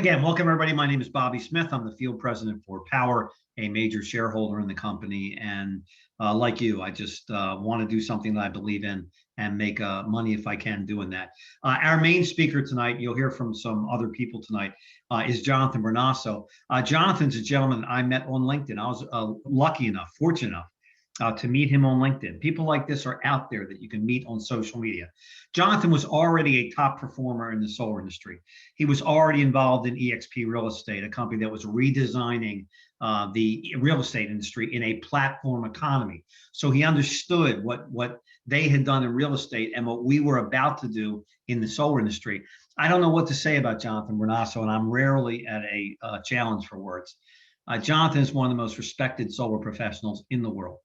Again, welcome everybody. My name is Bobby Smith. I'm the field president for Powur, a major shareholder in the company. And like you, I just want to do something that I believe in and make money if I can doing that. Our main speaker tonight, you'll hear from some other people tonight, is Jonathan Bernasso. Jonathan's a gentleman I met on LinkedIn. I was lucky enough, fortunate enough to meet him on LinkedIn. People like this are out there that you can meet on social media. Jonathan was already a top performer in the solar industry. He was already involved in EXP Real Estate, a company that was redesigning the real estate industry in a platform economy. So he understood what they had done in real estate and what we were about to do in the solar industry. I don't know what to say about Jonathan Bernasso, and I'm rarely at a challenge for words. Jonathan is one of the most respected solar professionals in the world.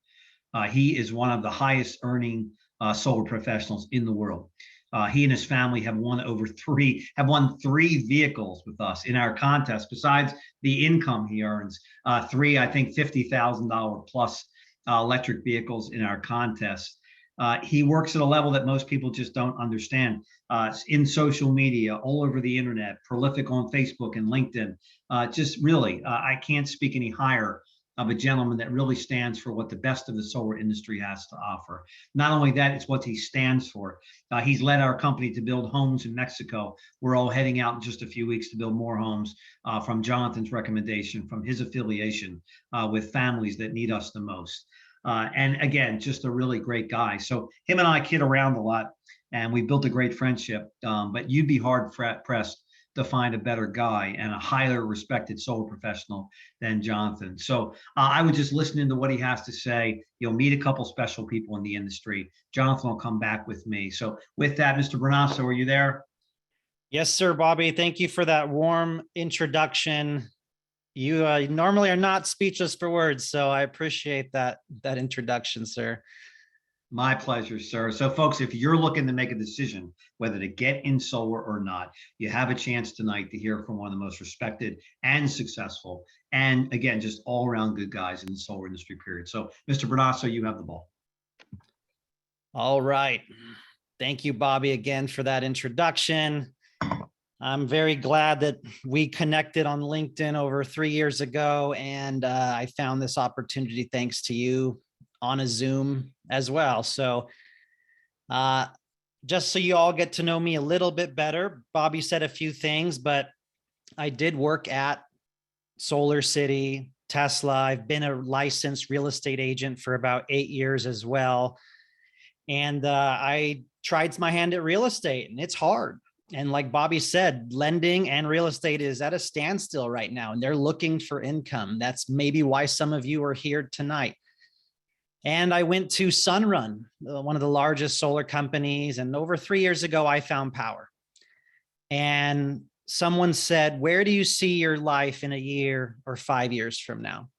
He is one of the highest earning solar professionals in the world. He and his family have won three vehicles with us in our contest. Besides the income he earns, three, I think, $50,000 plus electric vehicles in our contest. He works at a level that most people just don't understand. In social media, all over the internet, prolific on Facebook and LinkedIn. Just really, I can't speak any higher of a gentleman that really stands for what the best of the solar industry has to offer. Not only that, it's what he stands for. He's led our company to build homes in Mexico. We're all heading out in just a few weeks to build more homes from Jonathan's recommendation, from his affiliation with families that need us the most. And again, just a really great guy. So him and I kid around a lot, and we built a great friendship, but you'd be hard pressed to find a better guy and a highly respected solar professional than Jonathan. So I would just listen into what he has to say. You'll meet a couple special people in the industry. Jonathan will come back with me. So with that, Mr. Bernasso, are you there? Yes, sir, Bobby. Thank you for that warm introduction. You normally are not speechless for words, so I appreciate that introduction, sir. My pleasure, sir. So folks, if you're looking to make a decision whether to get in solar or not, you have a chance tonight to hear from one of the most respected and successful, and again, just all around good guys in the solar industry, period. So Mr. Bernasso, you have the ball. All right. Thank you, Bobby, again for that introduction. I'm very glad that we connected on LinkedIn over 3 years ago, and I found this opportunity thanks to you on a Zoom as well. So just so you all get to know me a little bit better, Bobby said a few things, but I did work at Solar City, Tesla. I've been a licensed real estate agent for about 8 years as well. And I tried my hand at real estate, and it's hard. And like Bobby said, lending and real estate is at a standstill right now, and they're looking for income. That's maybe why some of you are here tonight. And I went to Sunrun, one of the largest solar companies. And over 3 years ago, I found Powur. And someone said, where do you see your life in a year or 5 years from now?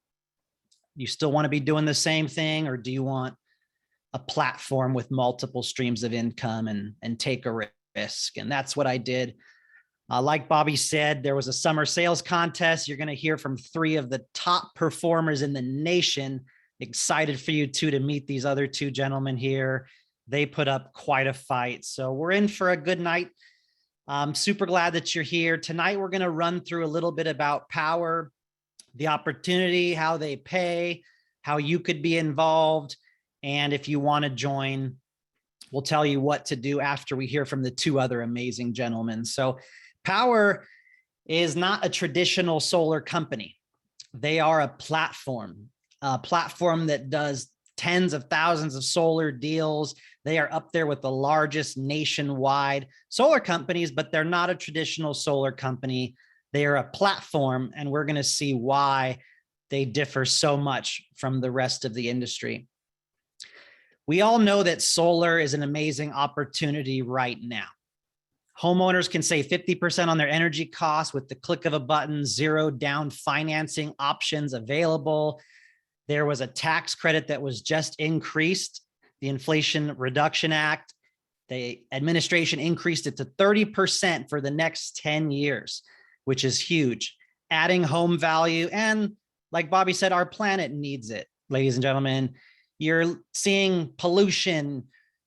You still want to be doing the same thing, or do you want a platform with multiple streams of income and take a risk? And that's what I did. Like Bobby said, there was a summer sales contest. You're going to hear from 3 of the top performers in the nation. Excited for you two to meet these other 2 gentlemen here. They put up quite a fight. So we're in for a good night. I'm super glad that you're here. Tonight, we're going to run through a little bit about Powur, the opportunity, how they pay, how you could be involved. And if you want to join, we'll tell you what to do after we hear from the 2 other amazing gentlemen. So Powur is not a traditional solar company. They are a platform that does tens of thousands of solar deals. They are up there with the largest nationwide solar companies, but they're not a traditional solar company. They are a platform, and we're going to see why they differ so much from the rest of the industry. We all know that solar is an amazing opportunity right now. Homeowners can save 50% on their energy costs with the click of a button, 0 down financing options available. There was a tax credit that was just increased, the Inflation Reduction Act. The administration increased it to 30% for the next 10 years, which is huge, adding home value. And like Bobby said, our planet needs it, ladies and gentlemen. You're seeing pollution,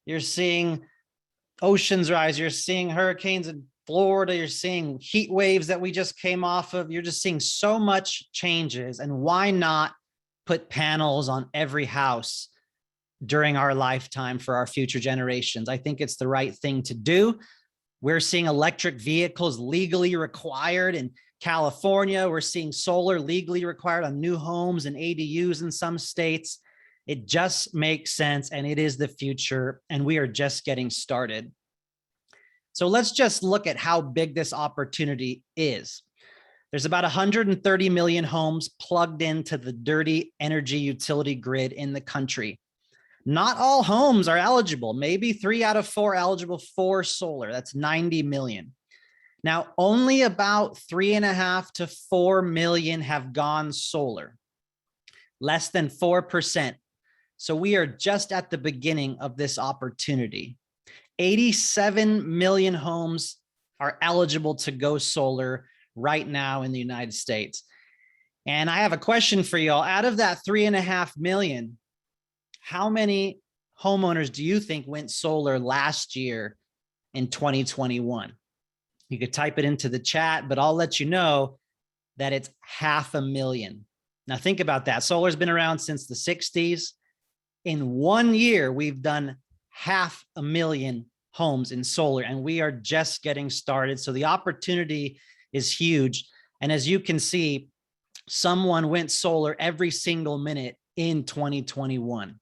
you're seeing oceans rise, you're seeing hurricanes and Florida, you're seeing heat waves that we just came off of. You're just seeing so much changes. And why not put panels on every house during our lifetime for our future generations? I think it's the right thing to do. We're seeing electric vehicles legally required in California. We're seeing solar legally required on new homes and ADUs in some states. It just makes sense, and it is the future, and we are just getting started. So let's just look at how big this opportunity is. There's about 130 million homes plugged into the dirty energy utility grid in the country. Not all homes are eligible. Maybe 3 out of 4 eligible for solar. That's 90 million. Now, only about 3.5 to 4 million have gone solar, less than 4%. So we are just at the beginning of this opportunity. 87 million homes are eligible to go solar right now in the United States. And I have a question for y'all. Out of that 3.5 million, how many homeowners do you think went solar last year in 2021? You could type it into the chat, but I'll let you know that it's 500,000. Now think about that. Solar's been around since the 60s. In 1 year, we've done 500,000 homes in solar, and we are just getting started. So the opportunity is huge. And as you can see, someone went solar every single minute in 2021.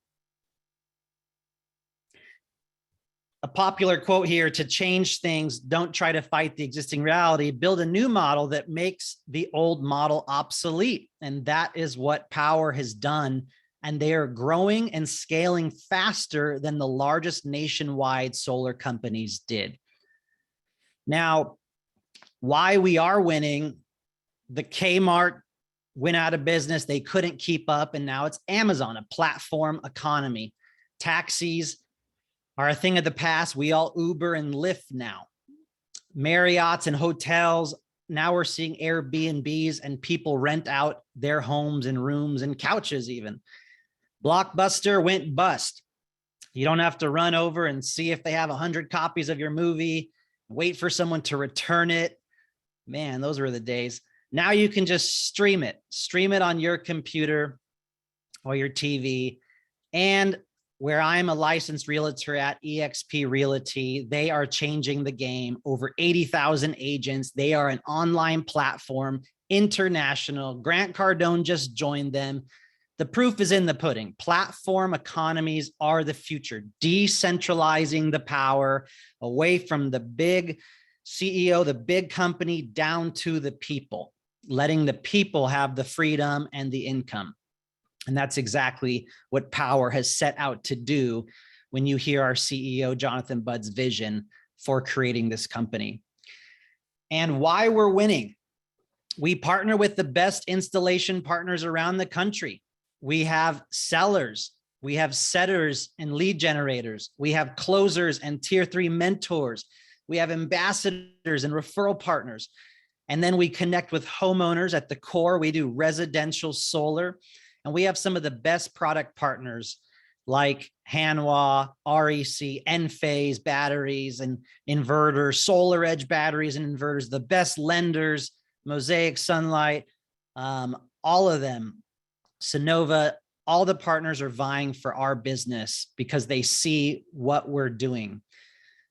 A popular quote here: to change things, don't try to fight the existing reality, build a new model that makes the old model obsolete. And that is what Powur has done. And they are growing and scaling faster than the largest nationwide solar companies did. Now, why we are winning: the Kmart went out of business. They couldn't keep up. And now it's Amazon, a platform economy. Taxis are a thing of the past. We all Uber and Lyft now. Marriott's and hotels. Now we're seeing Airbnbs, and people rent out their homes and rooms and couches even. Blockbuster went bust. You don't have to run over and see if they have 100 copies of your movie, wait for someone to return it. Man, those were the days. Now you can just stream it on your computer or your TV. And where I'm a licensed realtor at eXp Realty, they are changing the game. Over 80,000 agents. They are an online platform, international. Grant Cardone just joined them. The proof is in the pudding. Platform economies are the future, decentralizing the power away from the big CEO, the big company, down to the people, letting the people have the freedom and the income. And that's exactly what Powur has set out to do when you hear our CEO, Jonathan Budd's vision for creating this company. And why we're winning: we partner with the best installation partners around the country. We have sellers, we have setters and lead generators, we have closers and tier 3 mentors, we have ambassadors and referral partners. And then we connect with homeowners at the core. We do residential solar. And we have some of the best product partners like Hanwha, REC, Enphase batteries and inverters, Solar Edge batteries and inverters, the best lenders, Mosaic Sunlight, all of them, Sonova. All the partners are vying for our business because they see what we're doing.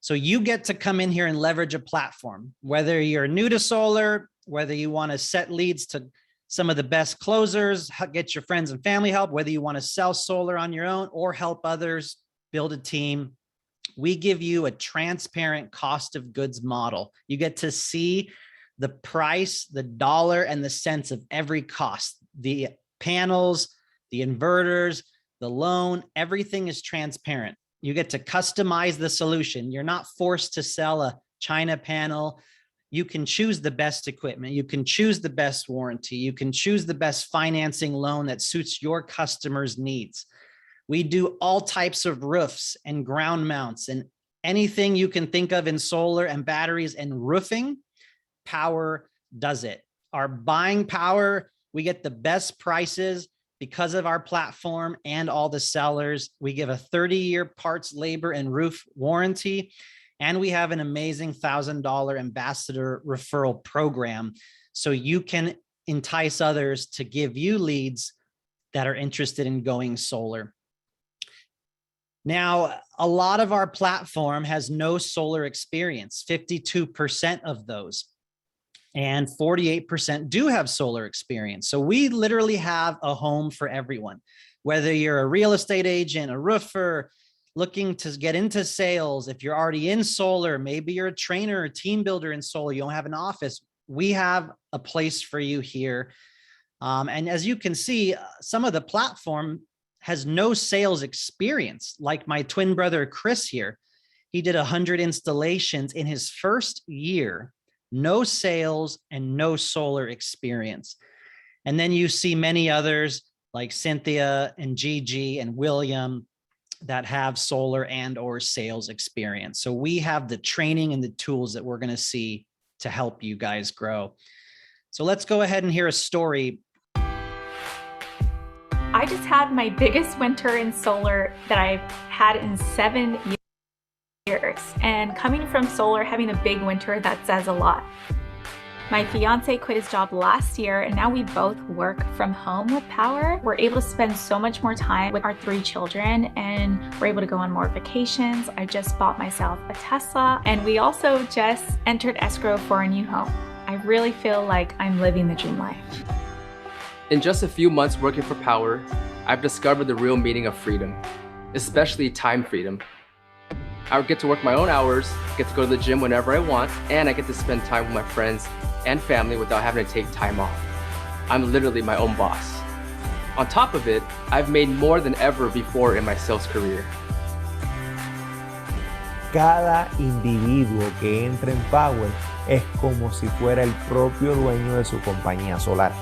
So you get to come in here and leverage a platform, whether you're new to solar, whether you want to set leads to some of the best closers, get your friends and family help, whether you want to sell solar on your own or help others build a team. We give you a transparent cost of goods model. You get to see the price, the dollar, and the cents of every cost. The panels, the inverters, the loan, everything is transparent. You get to customize the solution. You're not forced to sell a China panel. You can choose the best equipment. You can choose the best warranty. You can choose the best financing loan that suits your customer's needs. We do all types of roofs and ground mounts and anything you can think of in solar and batteries and roofing. Powur does it. Our buying power, we get the best prices because of our platform and all the sellers. We give a 30-year parts, labor, and roof warranty. And we have an amazing $1,000 ambassador referral program. So you can entice others to give you leads that are interested in going solar. Now, a lot of our platform has no solar experience, 52% of those, and 48% do have solar experience. So we literally have a home for everyone, whether you're a real estate agent, a roofer, looking to get into sales. If you're already in solar, maybe you're a trainer, a team builder in solar, you don't have an office, we have a place for you here. And as you can see, some of the platform has no sales experience. Like my twin brother, Chris here, he did 100 installations in his first year, no sales and no solar experience. And then you see many others like Cynthia and Gigi and William that have solar and or sales experience. So we have the training and the tools that we're going to see to help you guys grow. So let's go ahead and hear a story. I just had my biggest winter in solar that I've had in 7 years. And coming from solar, having a big winter, that says a lot. My fiance quit his job last year, and now we both work from home with Powur. We're able to spend so much more time with our 3 children, and we're able to go on more vacations. I just bought myself a Tesla, and we also just entered escrow for a new home. I really feel like I'm living the dream life. In just a few months working for Powur, I've discovered the real meaning of freedom, especially time freedom. I get to work my own hours, get to go to the gym whenever I want, and I get to spend time with my friends and family without having to take time off. I'm literally my own boss. On top of it, I've made more than ever before in my sales career. Cada individuo que entra en Powur es como si fuera el propio dueño de su compañía solar.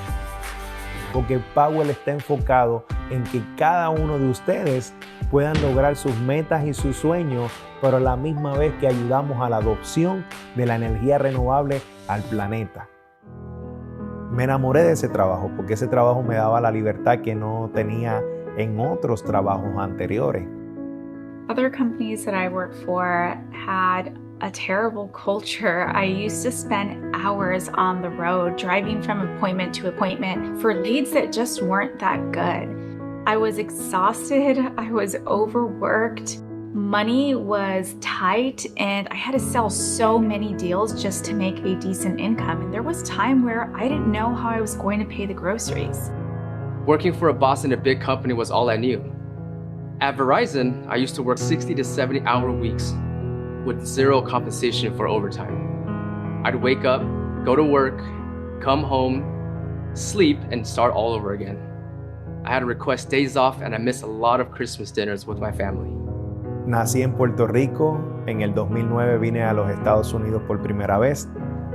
Porque Powur está enfocado en que cada uno de ustedes puedan lograr sus metas y sus sueños, pero a la misma vez que ayudamos a la adopción de la energía renovable al planeta. Me enamoré de ese trabajo porque ese trabajo me daba la libertad que no tenía en otros trabajos anteriores. Other companies that I worked for had a terrible culture. I used to spend hours on the road driving from appointment to appointment for leads that just weren't that good. I was exhausted, I was overworked, money was tight, and I had to sell so many deals just to make a decent income. And there was time where I didn't know how I was going to pay the groceries. Working for a boss in a big company was all I knew. At Verizon, I used to work 60 to 70-hour weeks with zero compensation for overtime. I'd wake up, go to work, come home, sleep, and start all over again. I had to request days off, and I missed a lot of Christmas dinners with my family. Nací en Puerto Rico, en el 2009 vine a los Estados Unidos por primera vez.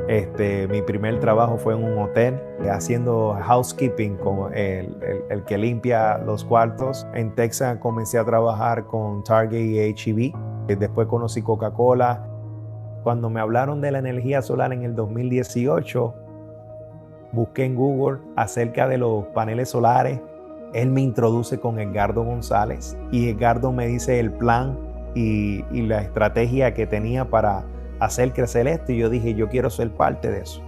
Mi primer trabajo fue en un hotel, haciendo housekeeping, con el que limpia los cuartos. En Texas comencé a trabajar con Target y H-E-B. Después conocí Coca-Cola. Cuando me hablaron de la energía solar en el 2018, busqué en Google acerca de los paneles solares. Él me introduce con Edgardo González y Edgardo me dice el plan y la estrategia que tenía para hacer crecer esto, y yo dije, yo quiero ser parte de eso.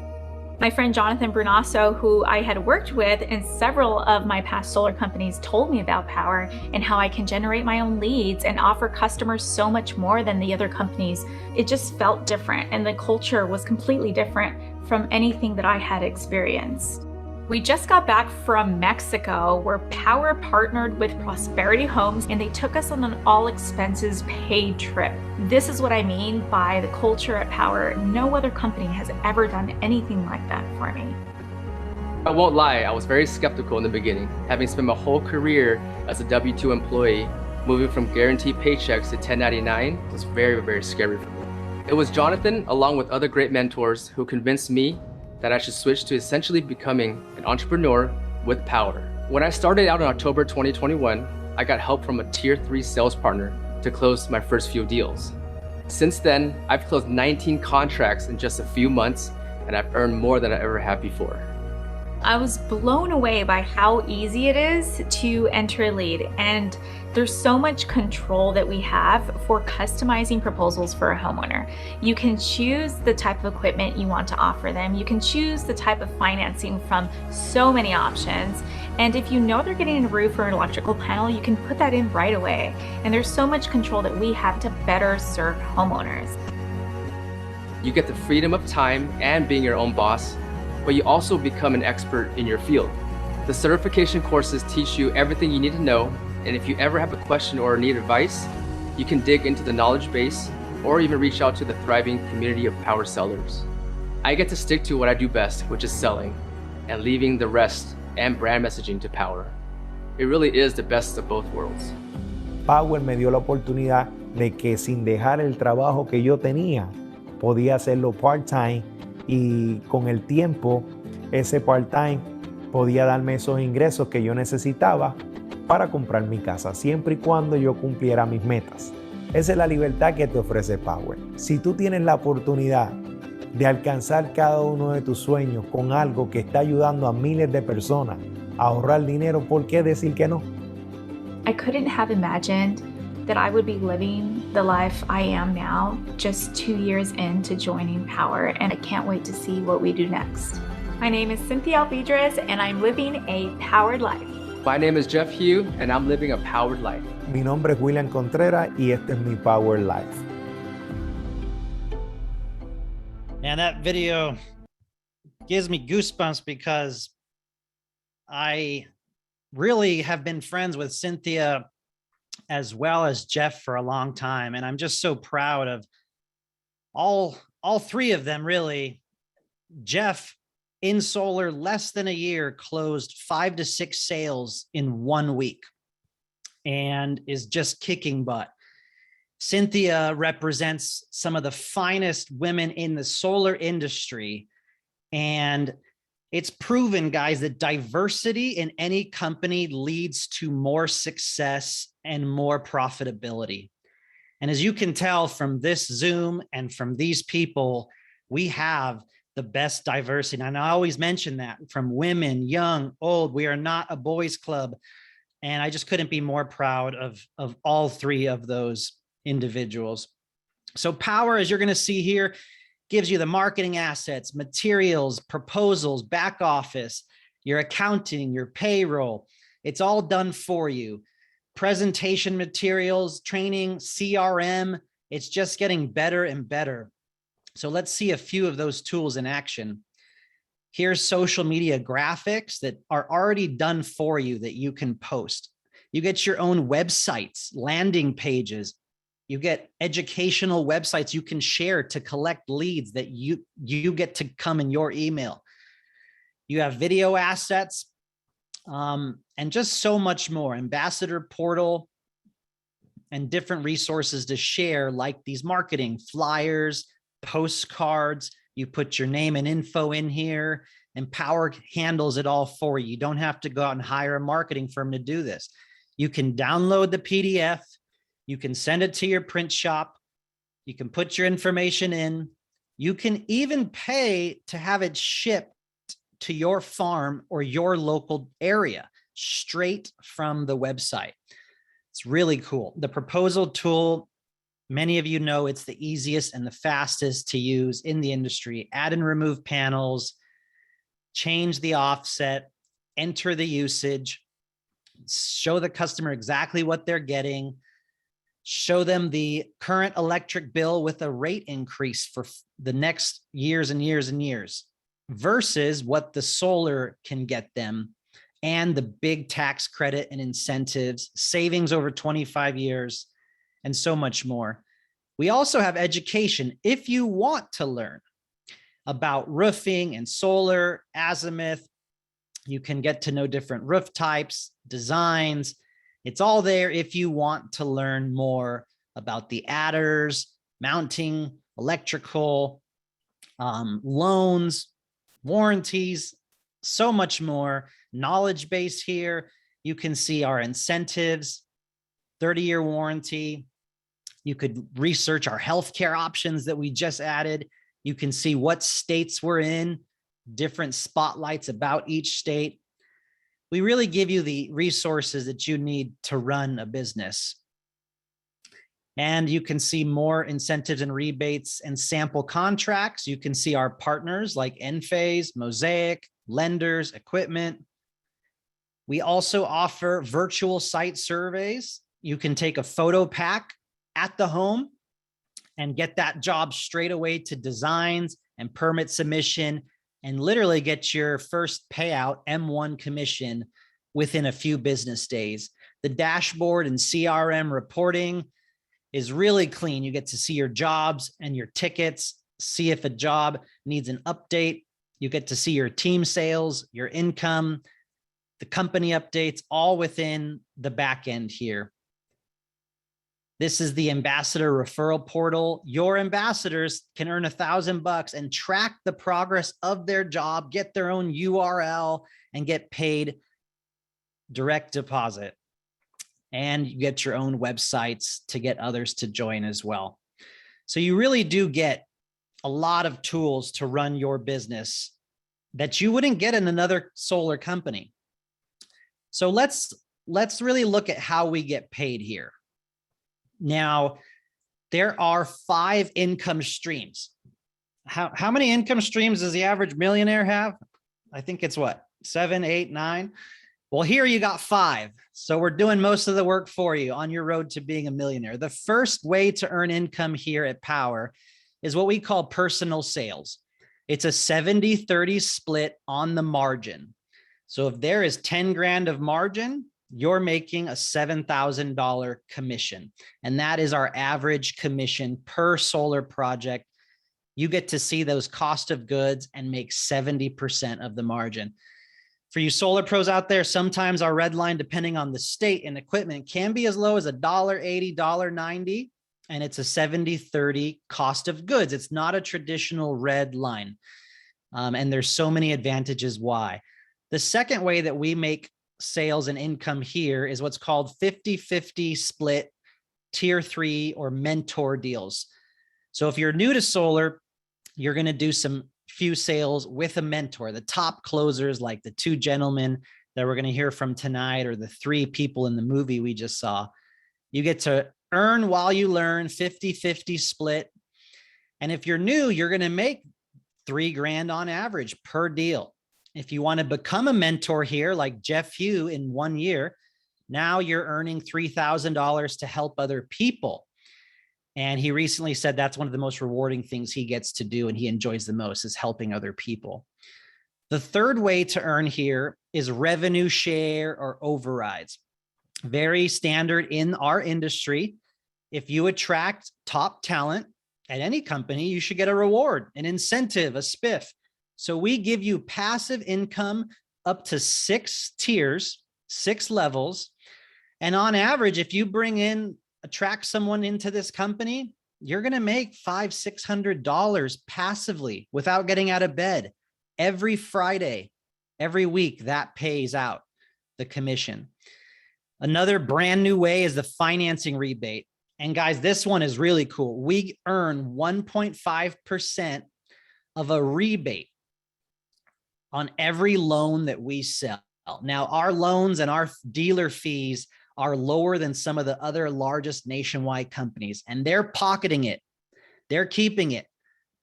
My friend Jonathan Brunasso, who I had worked with in several of my past solar companies, told me about Powur and how I can generate my own leads and offer customers so much more than the other companies. It just felt different, and the culture was completely different from anything that I had experienced. We just got back from Mexico, where Powur partnered with Prosperity Homes, and they took us on an all-expenses-paid trip. This is what I mean by the culture at Powur. No other company has ever done anything like that for me. I won't lie, I was very skeptical in the beginning. Having spent my whole career as a W-2 employee, moving from guaranteed paychecks to 1099 was very, very scary for me. It was Jonathan, along with other great mentors, who convinced me that I should switch to essentially becoming an entrepreneur with Powur. When I started out in October 2021, I got help from a tier 3 sales partner to close my first few deals. Since then, I've closed 19 contracts in just a few months, and I've earned more than I ever have before. I was blown away by how easy it is to enter a lead, and there's so much control that we have for customizing proposals for a homeowner. You can choose the type of equipment you want to offer them. You can choose the type of financing from so many options. And if you know they're getting a roof or an electrical panel, you can put that in right away. And there's so much control that we have to better serve homeowners. You get the freedom of time and being your own boss, but you also become an expert in your field. The certification courses teach you everything you need to know, and if you ever have a question or need advice, you can dig into the knowledge base or even reach out to the thriving community of Powur sellers. I get to stick to what I do best, which is selling, and leaving the rest and brand messaging to Powur. It really is the best of both worlds. Powur me dio la oportunidad de que sin dejar el trabajo que yo tenía, podía hacerlo part-time, y con el tiempo ese part-time podía darme esos ingresos que yo necesitaba para comprar mi casa, siempre y cuando yo cumpliera mis metas. Esa es la libertad que te ofrece Powur. Si tú tienes la oportunidad de alcanzar cada uno de tus sueños con algo que está ayudando a miles de personas a ahorrar dinero, ¿por qué decir que no? I couldn't have imagined that I would be living the life I am now just 2 years into joining Powur, and I can't wait to see what we do next. My name is Cynthia Alvidrez, and I'm living a powered life. My name is Jeff Hugh, and I'm living a powered life. Mi nombre es William Contreras y este es mi Powur Life. And that video gives me goosebumps because I really have been friends with Cynthia as well as Jeff for a long time. And I'm just so proud of all three of them, really. Jeff, in solar, less than a year, closed 5 to 6 sales in 1 week and is just kicking butt. Cynthia represents some of the finest women in the solar industry. And it's proven, guys, that diversity in any company leads to more success and more profitability. And as you can tell from this Zoom and from these people, we have the best diversity. And I always mention that, from women, young, old. We are not a boys club. And I just couldn't be more proud of all three of those individuals. So Powur, as you're going to see here, gives you the marketing assets, materials, proposals, back office, your accounting, your payroll. It's all done for you. Presentation materials, training, CRM. It's just getting better and better. So let's see a few of those tools in action. Here's social media graphics that are already done for you that you can post. You get your own websites, landing pages. You get educational websites you can share to collect leads that you get to come in your email. You have video assets and just so much more. Ambassador portal and different resources to share, like these marketing flyers, postcards. You put your name and info in here, and Powur handles it all for you. You don't have to go out and hire a marketing firm to do this. You can download the PDF. You can send it to your print shop. You can put your information in. You can even pay to have it shipped to your farm or your local area straight from the website. It's really cool. The proposal tool, many of you know it's the easiest and the fastest to use in the industry. Add and remove panels, change the offset, enter the usage, show the customer exactly what they're getting, show them the current electric bill with a rate increase for the next years and years and years versus what the solar can get them, and the big tax credit and incentives, savings over 25 years, and so much more. We also have education. If you want to learn about roofing and solar, azimuth, you can get to know different roof types, designs. It's all there if you want to learn more about the adders, mounting, electrical, loans, warranties, so much more. Knowledge base here. You can see our incentives, 30-year warranty. You could research our healthcare options that we just added. You can see what states we're in, different spotlights about each state. We really give you the resources that you need to run a business. And you can see more incentives and rebates and sample contracts. You can see our partners like Enphase, Mosaic, lenders, equipment. We also offer virtual site surveys. You can take a photo pack at the home and get that job straight away to designs and permit submission and literally get your first payout M1 commission within a few business days. The dashboard and CRM reporting is really clean. You get to see your jobs and your tickets, see if a job needs an update. You get to see your team sales, your income, the company updates, all within the back end here. This is the ambassador referral portal. Your ambassadors can earn $1,000 and track the progress of their job, get their own URL, and get paid direct deposit. And you get your own websites to get others to join as well. So you really do get a lot of tools to run your business that you wouldn't get in another solar company. So let's really look at how we get paid here. Now, there are 5 income streams. How many income streams does the average millionaire have? I think it's what, 7, 8, 9? Well, here you got 5. So we're doing most of the work for you on your road to being a millionaire. The first way to earn income here at Powur is what we call personal sales. It's a 70-30 split on the margin. So if there is 10 grand of margin, you're making a $7,000 commission. And that is our average commission per solar project. You get to see those cost of goods and make 70% of the margin. For you solar pros out there, sometimes our red line, depending on the state and equipment, can be as low as $1.80, $1.90, and it's a 70-30 cost of goods. It's not a traditional red line. And there's so many advantages why. The second way that we make sales and income here is what's called 50-50 split tier 3 or mentor deals. So if you're new to solar, you're going to do some few sales with a mentor. The top closers, like the 2 gentlemen that we're going to hear from tonight, or the 3 people in the movie we just saw, you get to earn while you learn, 50-50 split. And if you're new, you're going to make 3 grand on average per deal. If you want to become a mentor here, like Jeff Hugh in 1 year, now you're earning $3,000 to help other people. And he recently said that's one of the most rewarding things he gets to do and he enjoys the most is helping other people. The third way to earn here is revenue share or overrides. Very standard in our industry. If you attract top talent at any company, you should get a reward, an incentive, a spiff. So we give you passive income up to 6 tiers, 6 levels. And on average, if you attract someone into this company, you're going to make $500-$600 passively without getting out of bed. Every Friday, every week, that pays out the commission. Another brand new way is the financing rebate. And guys, this one is really cool. We earn 1.5% of a rebate on every loan that we sell. Now, our loans and our dealer fees are lower than some of the other largest nationwide companies, and they're pocketing it. They're keeping it,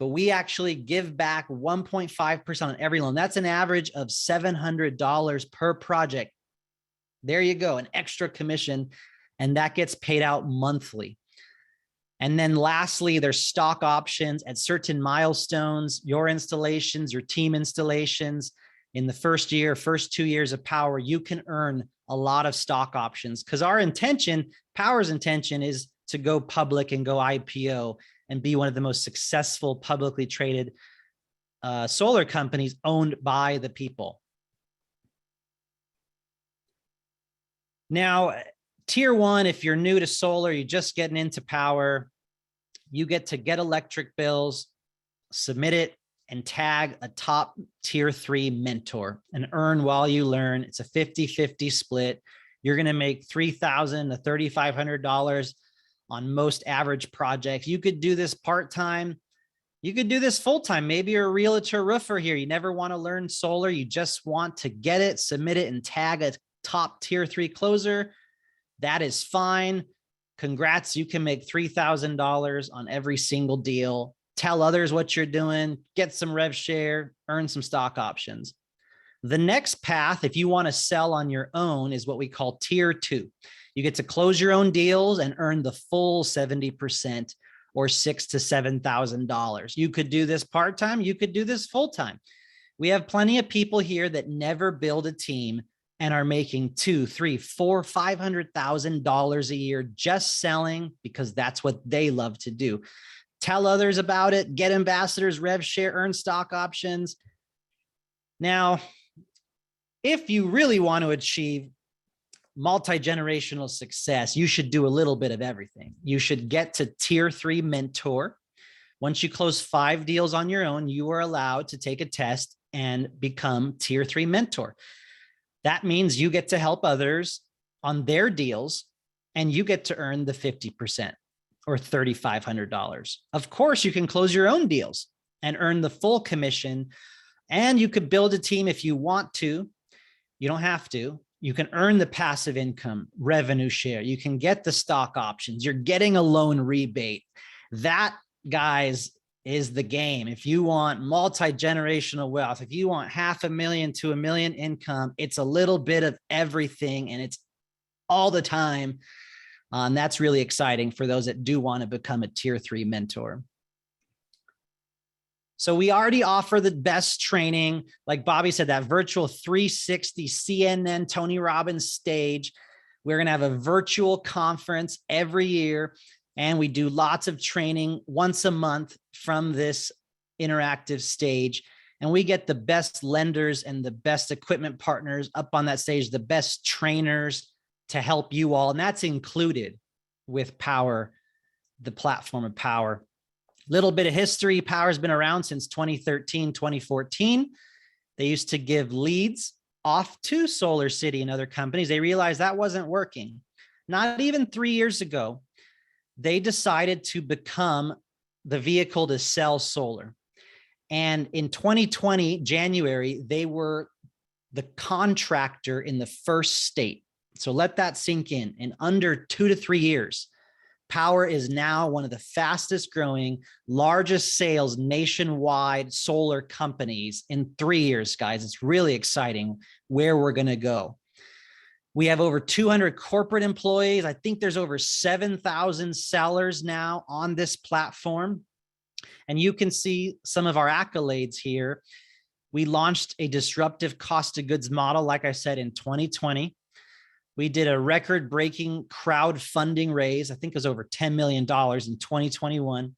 but we actually give back 1.5% on every loan. That's an average of $700 per project. There you go, an extra commission, and that gets paid out monthly. And then lastly, there's stock options at certain milestones, your installations, your team installations. In the first 2 years of Powur, you can earn a lot of stock options because Powur's intention is to go public and go IPO and be one of the most successful publicly traded solar companies owned by the people. Now, tier 1, if you're new to solar, you're just getting into Powur, you get to get electric bills, submit it, and tag a top tier 3 mentor and earn while you learn. It's a 50-50 split. You're going to make $3,000 to $3,500 on most average projects. You could do this part-time. You could do this full-time. Maybe you're a realtor roofer here. You never want to learn solar. You just want to get it, submit it, and tag a top tier 3 closer. That is fine. Congrats. You can make $3,000 on every single deal. Tell others what you're doing, get some rev share, earn some stock options. The next path, if you want to sell on your own, is what we call tier 2. You get to close your own deals and earn the full 70% or $6,000 to $7,000. You could do this part-time. You could do this full-time. We have plenty of people here that never build a team and are making $200,000, $300,000, $400,000, $500,000 a year just selling because that's what they love to do. Tell others about it, get ambassadors, rev share, earn stock options. Now, if you really want to achieve multi-generational success, you should do a little bit of everything. You should get to tier 3 mentor. Once you close 5 deals on your own, you are allowed to take a test and become tier 3 mentor. That means you get to help others on their deals and you get to earn the 50% or $3,500. Of course, you can close your own deals and earn the full commission, and you could build a team if you want to. You don't have to. You can earn the passive income, revenue share. You can get the stock options. You're getting a loan rebate. That, guys, is the game. If you want multi-generational wealth, if you want $500,000 to $1 million income, it's a little bit of everything and it's all the time. And that's really exciting for those that do want to become a tier 3 mentor. So we already offer the best training. Like Bobby said, that virtual 360 CNN Tony Robbins stage. We're going to have a virtual conference every year. And we do lots of training once a month from this interactive stage. And we get the best lenders and the best equipment partners up on that stage, the best trainers to help you all. And that's included with Powur, the platform of Powur. Little bit of history. Powur's been around since 2013, 2014. They used to give leads off to Solar City and other companies. They realized that wasn't working. Not even 3 years ago, they decided to become the vehicle to sell solar. And in 2020, January, they were the contractor in the first state. So let that sink in. In under 2 to 3 years, Powur is now one of the fastest growing, largest sales nationwide solar companies in 3 years, guys. It's really exciting where we're going to go. We have over 200 corporate employees. I think there's over 7,000 sellers now on this platform. And you can see some of our accolades here. We launched a disruptive cost of goods model, like I said, in 2020. We did a record-breaking crowdfunding raise. I think it was over $10 million in 2021.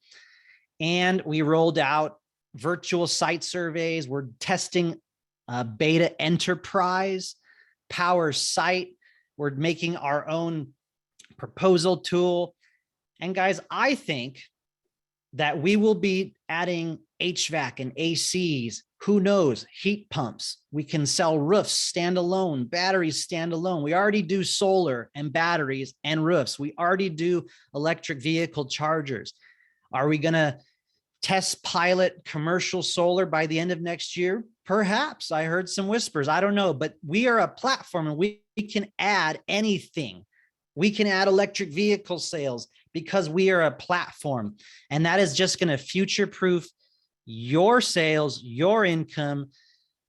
And we rolled out virtual site surveys. We're testing beta enterprise, Powur site. We're making our own proposal tool. And guys, I think that we will be adding HVAC and ACs. Who knows? Heat pumps. We can sell roofs standalone, batteries standalone. We already do solar and batteries and roofs. We already do electric vehicle chargers. Are we going to test pilot commercial solar by the end of next year? Perhaps. I heard some whispers. I don't know, but we are a platform and we can add anything. We can add electric vehicle sales because we are a platform, and that is just going to future-proof your sales, your income,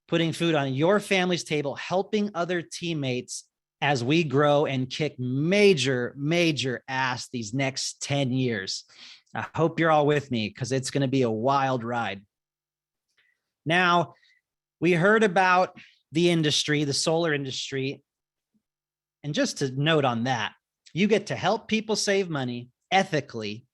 putting food on your family's table, helping other teammates as we grow and kick major, major ass these next 10 years. I hope you're all with me because it's going to be a wild ride. Now, we heard about the industry, the solar industry. And just to note on that, you get to help people save money ethically.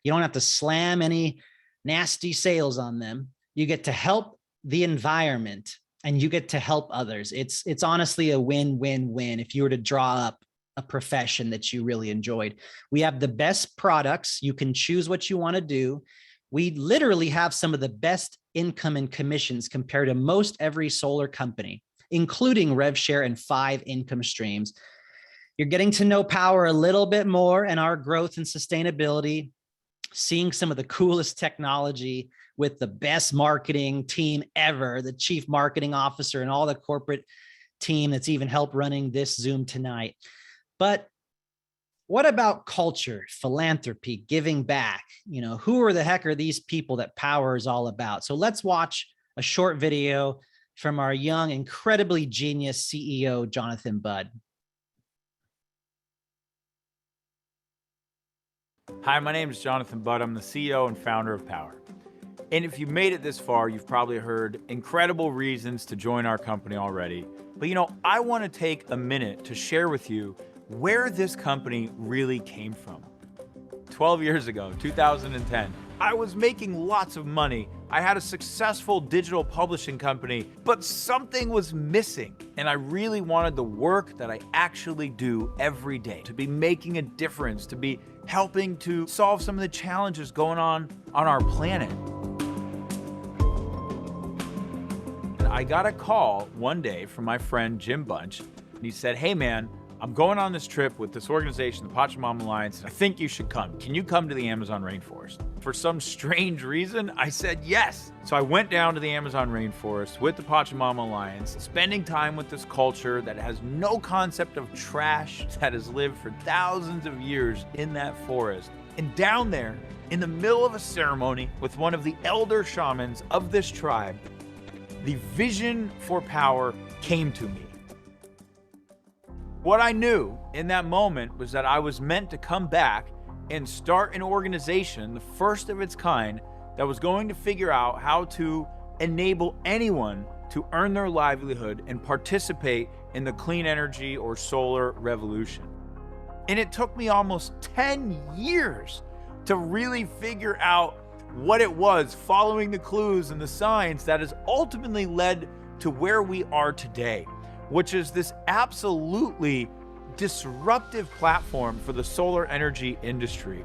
You don't have to slam any nasty sales on them. You get to help the environment and you get to help others. It's honestly a win-win-win if you were to draw up a profession that you really enjoyed. We have the best products. You can choose what you want to do. We literally have some of the best income and commissions compared to most every solar company, including rev share and 5 income streams. You're getting to know Powur a little bit more and our growth and sustainability, seeing some of the coolest technology with the best marketing team ever, the chief marketing officer and all the corporate team that's even helped running this Zoom tonight. But what about culture, philanthropy, giving back? You know, who the heck are these people that Powur is all about? So let's watch a short video from our young, incredibly genius CEO, Jonathan Budd. Hi, my name is Jonathan Budd. I'm the CEO and founder of Powur. And if you made it this far, you've probably heard incredible reasons to join our company already. But you know, I want to take a minute to share with you where this company really came from. 12 years ago, 2010, I was making lots of money. I had a successful digital publishing company, but something was missing. And I really wanted the work that I actually do every day to be making a difference, to be helping to solve some of the challenges going on our planet. And I got a call one day from my friend Jim Bunch, and he said, "Hey man, I'm going on this trip with this organization, the Pachamama Alliance, and I think you should come. Can you come to the Amazon rainforest?" For some strange reason, I said yes. So I went down to the Amazon rainforest with the Pachamama Alliance, spending time with this culture that has no concept of trash, that has lived for thousands of years in that forest. And down there, in the middle of a ceremony with one of the elder shamans of this tribe, the vision for Powur came to me. What I knew in that moment was that I was meant to come back and start an organization, the first of its kind, that was going to figure out how to enable anyone to earn their livelihood and participate in the clean energy or solar revolution. And it took me almost 10 years to really figure out what it was, following the clues and the signs that has ultimately led to where we are today, which is this absolutely disruptive platform for the solar energy industry.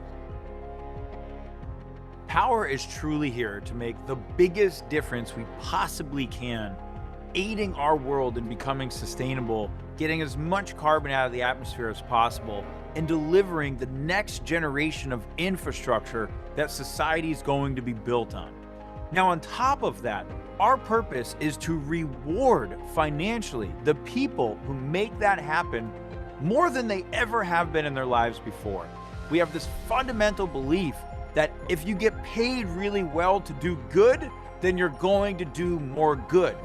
Powur is truly here to make the biggest difference we possibly can, aiding our world in becoming sustainable, getting as much carbon out of the atmosphere as possible, and delivering the next generation of infrastructure that society is going to be built on. Now, on top of that, our purpose is to reward financially the people who make that happen more than they ever have been in their lives before. We have this fundamental belief that if you get paid really well to do good, then you're going to do more good.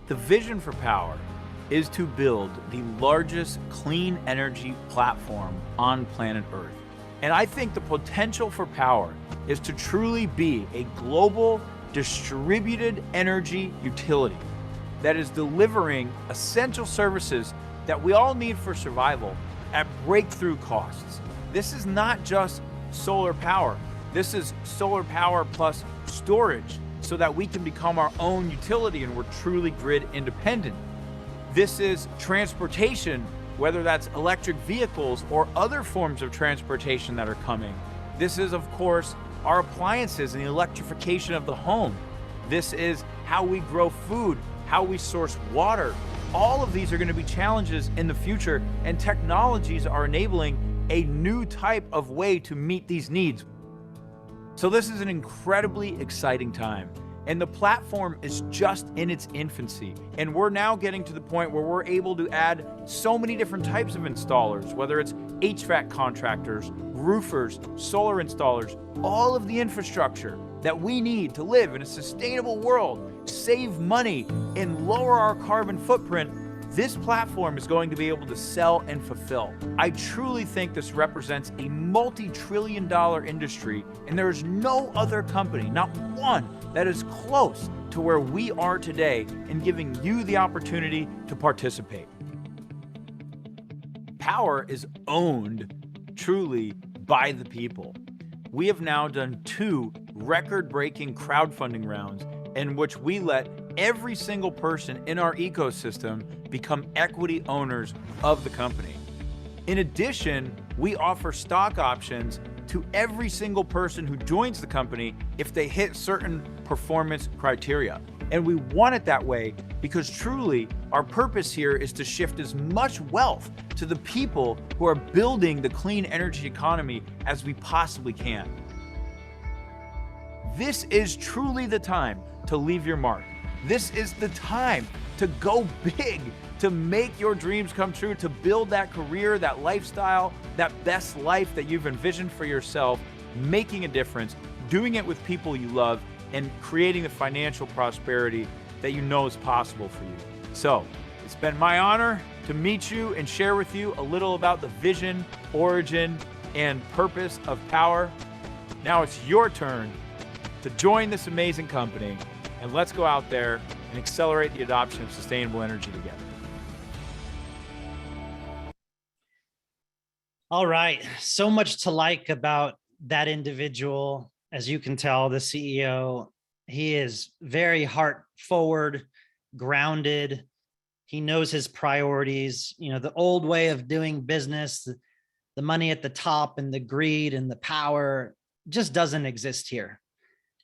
The vision for Powur is to build the largest clean energy platform on planet Earth. And I think the potential for Powur is to truly be a global distributed energy utility that is delivering essential services that we all need for survival at breakthrough costs. This is not just solar power. This is solar power plus storage so that we can become our own utility and we're truly grid independent. This is transportation, whether that's electric vehicles or other forms of transportation that are coming. This is, of course, our appliances and the electrification of the home. This is how we grow food, how we source water. All of these are going to be challenges in the future, and technologies are enabling a new type of way to meet these needs. So this is an incredibly exciting time, and the platform is just in its infancy. And we're now getting to the point where we're able to add so many different types of installers, whether it's HVAC contractors, roofers, solar installers, all of the infrastructure that we need to live in a sustainable world, save money, and lower our carbon footprint. This platform is going to be able to sell and fulfill. I truly think this represents a multi-trillion-dollar industry, and there is no other company, not one, that is close to where we are today in giving you the opportunity to participate. Powur is owned truly by the people. We have now done 2 record-breaking crowdfunding rounds in which we let every single person in our ecosystem become equity owners of the company. In addition, we offer stock options to every single person who joins the company if they hit certain performance criteria. And we want it that way because truly our purpose here is to shift as much wealth to the people who are building the clean energy economy as we possibly can. This is truly the time to leave your mark. This is the time to go big, to make your dreams come true, to build that career, that lifestyle, that best life that you've envisioned for yourself, making a difference, doing it with people you love, and creating the financial prosperity that you know is possible for you. So, it's been my honor to meet you and share with you a little about the vision, origin, and purpose of Powur. Now it's your turn to join this amazing company, and let's go out there and accelerate the adoption of sustainable energy together. All right. So much to like about that individual. As you can tell, the CEO, he is very heart forward, grounded. He knows his priorities. You know, the old way of doing business, the money at the top and the greed and the power just doesn't exist here.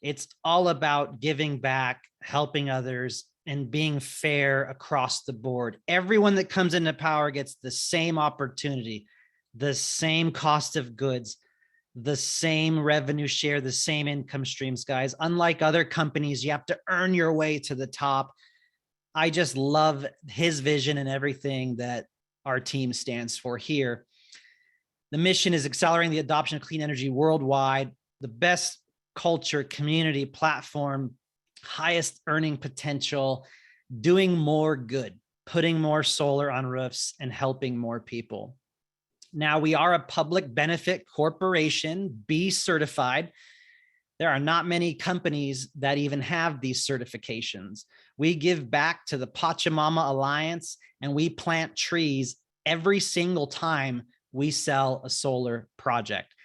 It's all about giving back, helping others, and being fair across the board. Everyone that comes into Powur gets the same opportunity, the same cost of goods, the same revenue share, the same income streams, guys. Unlike other companies, you have to earn your way to the top. I just love his vision and everything that our team stands for here. The mission is accelerating the adoption of clean energy worldwide, the best culture, community, platform, highest earning potential, doing more good, putting more solar on roofs, and helping more people. Now, we are a public benefit corporation, B certified. There are not many companies that even have these certifications. We give back to the Pachamama Alliance, and we plant trees every single time we sell a solar project.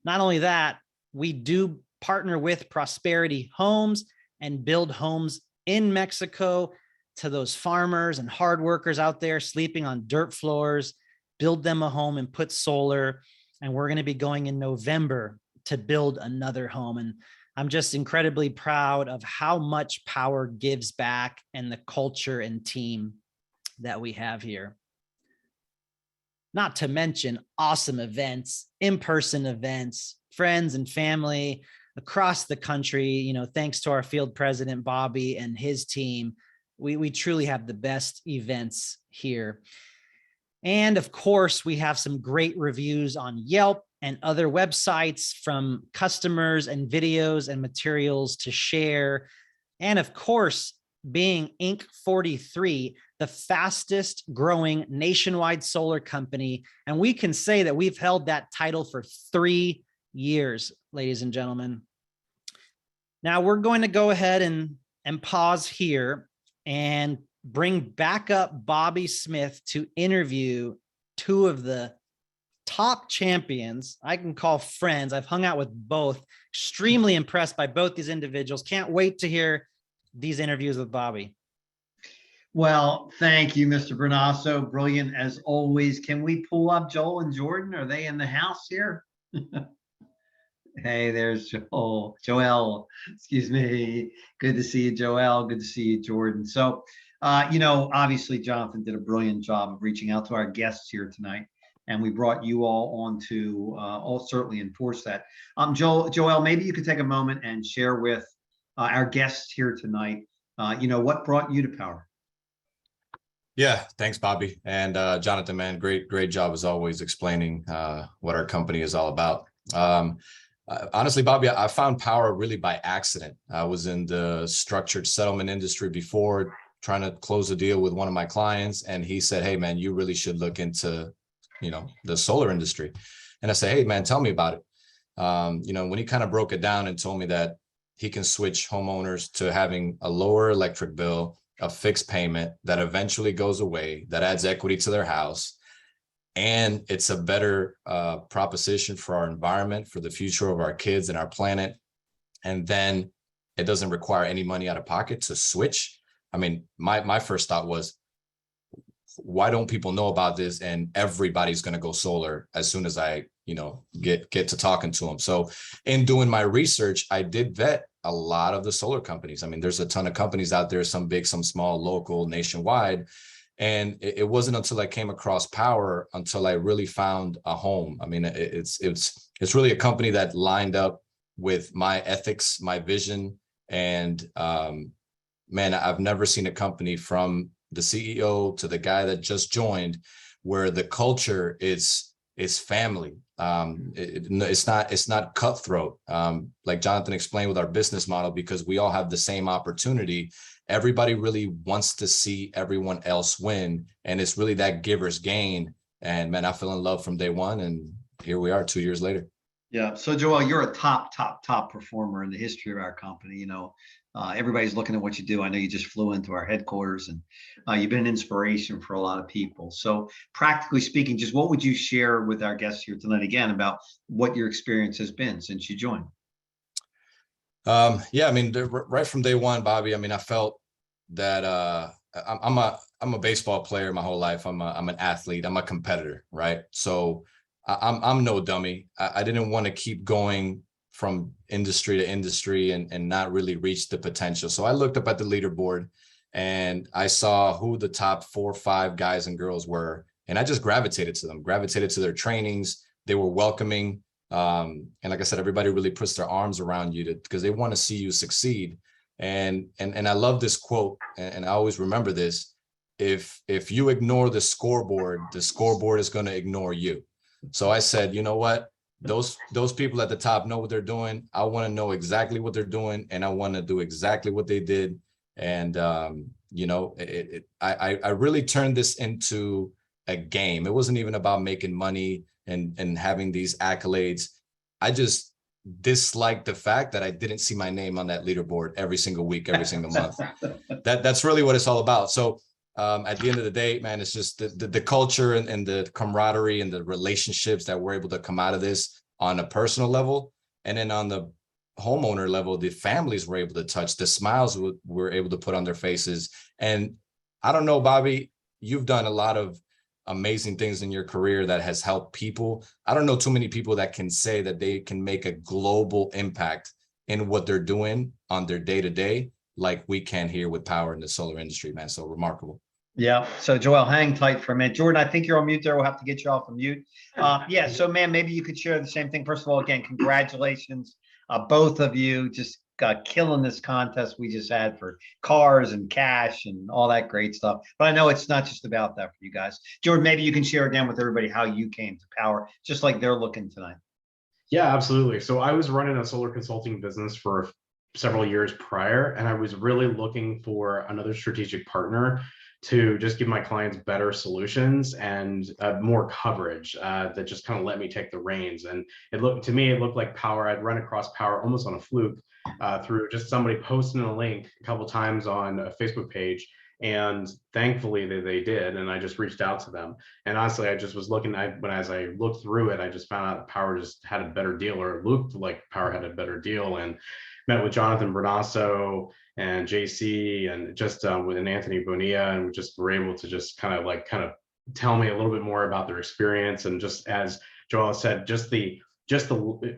Not only that, we do partner with Prosperity Homes and build homes in Mexico to those farmers and hard workers out there sleeping on dirt floors, build them a home and put solar. And we're going to be going in November to build another home. And I'm just incredibly proud of how much Powur gives back and the culture and team that we have here. Not to mention awesome events, in-person events, friends and family across the country. You know, thanks to our field president, Bobby, and his team, we truly have the best events here. And of course, we have some great reviews on Yelp and other websites from customers and videos and materials to share. And of course, being Inc. 43, the fastest growing nationwide solar company. And we can say that we've held that title for 3 years, ladies and gentlemen. Now we're going to go ahead and pause here and bring back up Bobby Smith to interview two of the top champions I can call friends. I've hung out with both, extremely impressed by both these individuals. Can't wait to hear these interviews with Bobby. Well, thank you, Mr. Bernasso. Brilliant as always. Can we pull up Joel and Jordan? Are they in the house here? Hey, there's Joel, excuse me. Good to see you, Joel. Good to see you, Jordan. So, you know, obviously Jonathan did a brilliant job of reaching out to our guests here tonight, and we brought you all on to certainly enforce that. Joel, maybe you could take a moment and share with our guests here tonight, you know, what brought you to Powur? Yeah, thanks, Bobby. And Jonathan, man, great job as always explaining what our company is all about. Honestly, Bobby, I found Powur really by accident. I was in the structured settlement industry before, trying to close a deal with one of my clients, and he said, "Hey, man, you really should look into, you know, the solar industry." And I said, "Hey, man, tell me about it." You know, when he kind of broke it down and told me that he can switch homeowners to having a lower electric bill, a fixed payment that eventually goes away, that adds equity to their house, and it's a better proposition for our environment, for the future of our kids and our planet. And then it doesn't require any money out of pocket to switch. I mean, my first thought was, why don't people know about this? And everybody's going to go solar as soon as I, you know, get to talking to them. So in doing my research, I did vet a lot of the solar companies. I mean, there's a ton of companies out there, some big, some small, local, nationwide. And it wasn't until I came across Powur until I really found a home. I mean, it's really a company that lined up with my ethics, my vision, and man, I've never seen a company from the CEO to the guy that just joined where the culture is family. It's not cutthroat, like Jonathan explained with our business model, because we all have the same opportunity. Everybody really wants to see everyone else win, and it's really that giver's gain. And man, I fell in love from day one, and here we are 2 years later. Yeah. So Joel, you're a top performer in the history of our company. Everybody's looking at what you do. I know you just flew into our headquarters, and you've been an inspiration for a lot of people. So practically speaking, just what would you share with our guests here tonight again about what your experience has been since you joined? Yeah, I mean, right from day one, Bobby, I mean, I felt that I'm a baseball player my whole life. I'm an athlete. I'm a competitor, right? So I'm no dummy. I didn't want to keep going from industry to industry and not really reach the potential. So I looked up at the leaderboard and I saw who the top 4 or 5 guys and girls were, and I just gravitated to them, gravitated to their trainings. They were welcoming. And like I said, everybody really puts their arms around you because they want to see you succeed. And I love this quote, and I always remember this: if you ignore the scoreboard is going to ignore you. So I said, you know what? Those people at the top know what they're doing. I want to know exactly what they're doing, and I want to do exactly what they did. And I really turned this into a game. It wasn't even about making money and having these accolades. I just disliked the fact that I didn't see my name on that leaderboard every single week, every single month. That's really what it's all about. So at the end of the day, man, it's just the culture and the camaraderie and the relationships that we're able to come out of this on a personal level. And then on the homeowner level, the families were able to touch, the smiles we're able to put on their faces. And I don't know, Bobby, you've done a lot of amazing things in your career that has helped people. I don't know too many people that can say that they can make a global impact in what they're doing on their day-to-day, like we can here with Powur in the solar industry, man. So remarkable. Yeah. So Joel, hang tight for a minute. Jordan, I think you're on mute there. We'll have to get you off of mute. Yeah. So man, maybe you could share the same thing. First of all, again, congratulations, both of you, just killing this contest we just had for cars and cash and all that great stuff. But I know it's not just about that for you guys. Jordan, maybe you can share again with everybody how you came to Powur, just like they're looking tonight. Yeah, absolutely. So I was running a solar consulting business for several years prior, and I was really looking for another strategic partner to just give my clients better solutions and more coverage that just kind of let me take the reins. And it looked like Powur. I'd run across Powur almost on a fluke through just somebody posting a link a couple times on a Facebook page. And thankfully they did, and I just reached out to them. And honestly, I just was looking as I looked through it, I just found out that Powur just had a better deal, or it looked like Powur had a better deal, and met with Jonathan Bernasso and JC and just with Anthony Bonilla, and just were able to just kind of tell me a little bit more about their experience. And just as Joel said, just the